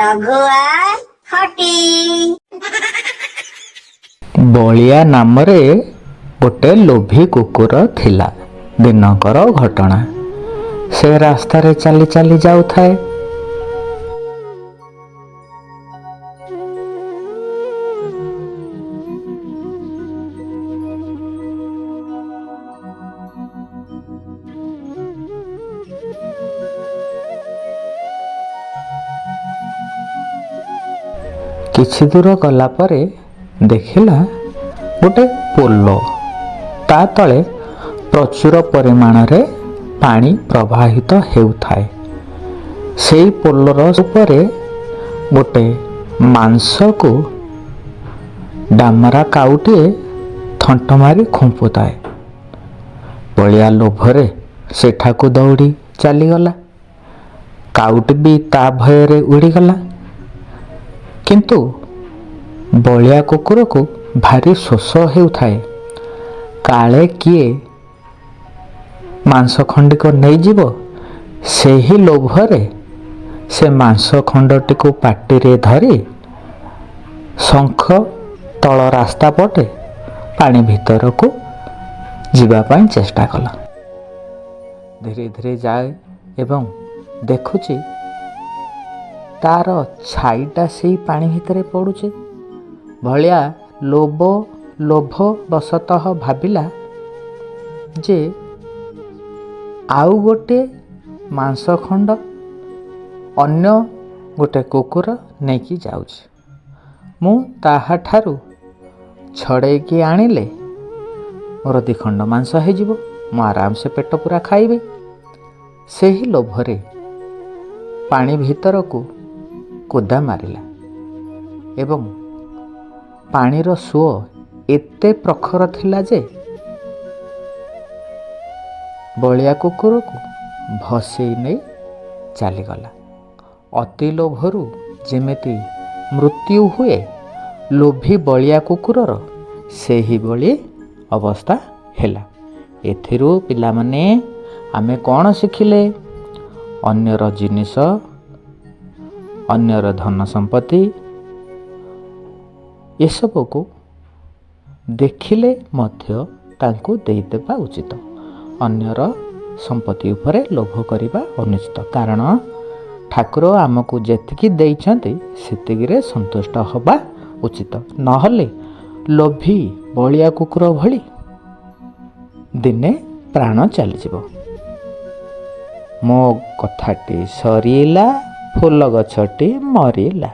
ଲଘୁଆ ଖଟି। ବଳିଆ ନାମରେ ଗୋଟେ ଲୋଭୀ କୁକୁର ଥିଲା। ଦିନକର ଘଟଣା। ସେ ରାସ୍ତାରେ ଚାଲି ଚାଲି ଯାଉଥାଏ। କିଛି ଦୂର ଗଲା ପରେ ଦେଖିଲା ଗୋଟେ ପୋଲ। ତା ତଳେ ପ୍ରଚୁର ପରିମାଣରେ ପାଣି ପ୍ରବାହିତ ହେଉଥାଏ। ସେଇ ପୋଲର ଉପରେ ଗୋଟେ ମାଂସକୁ ଡାମରା କାଉଟିଏ ଥଣ୍ଟ ମାରି ଖୁମ୍ପୁଥାଏ। ବଳିଆ ଲୋଭରେ ସେଠାକୁ ଦୌଡ଼ି ଚାଲିଗଲା। କାଉଟି ବି ତା ଭୟରେ ଉଡ଼ିଗଲା। କିନ୍ତୁ ବଳିଆ କୁକୁରକୁ ଭାରି ଶୋଷ ହେଉଥାଏ। କାଳେ କିଏ ମାଂସ ଖଣ୍ଡିକ ନେଇଯିବ। ସେହି ଲୋଭରେ ସେ ମାଂସ ଖଣ୍ଡଟିକୁ ପାଟିରେ ଧରି ଶଙ୍ଖ ତଳ ରାସ୍ତା ପଟେ ପାଣି ଭିତରକୁ ଯିବା ପାଇଁ ଚେଷ୍ଟା କଲା। ଧୀରେ ଧୀରେ ଯାଏ ଏବଂ ଦେଖୁଛି ତାର ଛାଇଟା ସେଇ ପାଣି ଭିତରେ ପଡ଼ୁଛି। ବଳିଆ ଲୋଭ ବଶତଃ ଭାବିଲା ଯେ ଆଉ ଗୋଟେ ମାଂସ ଖଣ୍ଡ ଅନ୍ୟ ଗୋଟେ କୁକୁର ନେଇକି ଯାଉଛି। ମୁଁ ତାହାଠାରୁ ଛଡ଼େଇକି ଆଣିଲେ ମୋର 2 ଖଣ୍ଡ ମାଂସ ହେଇଯିବ। ମୁଁ ଆରାମସେ ପେଟ ପୁରା ଖାଇବି। ସେହି ଲୋଭରେ ପାଣି ଭିତରକୁ କୁଦା ମାରିଲା ଏବଂ ପାଣିର ସୁଅ ଏତେ ପ୍ରଖର ଥିଲା ଯେ ବଳିଆ କୁକୁରକୁ ଭସେଇ ନେଇ ଚାଲିଗଲା। ଅତି ଲୋଭରୁ ଯେମିତି ମୃତ୍ୟୁ ହୁଏ, ଲୋଭୀ ବଳିଆ କୁକୁରର ସେହିଭଳି ଅବସ୍ଥା ହେଲା। ଏଥିରୁ ପିଲାମାନେ ଆମେ କ'ଣ ଶିଖିଲେ? ଅନ୍ୟର ଜିନିଷ, ଅନ୍ୟର ଧନ ସମ୍ପତ୍ତି ଏସବୁକୁ ଦେଖିଲେ ମଧ୍ୟ ତାଙ୍କୁ ଦେଇଦେବା ଉଚିତ। ଅନ୍ୟର ସମ୍ପତ୍ତି ଉପରେ ଲୋଭ କରିବା ଅନୁଚିତ। କାରଣ ଠାକୁର ଆମକୁ ଯେତିକି ଦେଇଛନ୍ତି ସେତିକିରେ ସନ୍ତୁଷ୍ଟ ହେବା ଉଚିତ। ନହେଲେ ଲୋଭୀ ବଳିଆ କୁକୁର ଭଳି ଦିନେ ପ୍ରାଣ ଚାଲିଯିବ। ମୋ କଥାଟି ସରିଲା, ଫୁଲ ଗଛଟି ମରିଲା।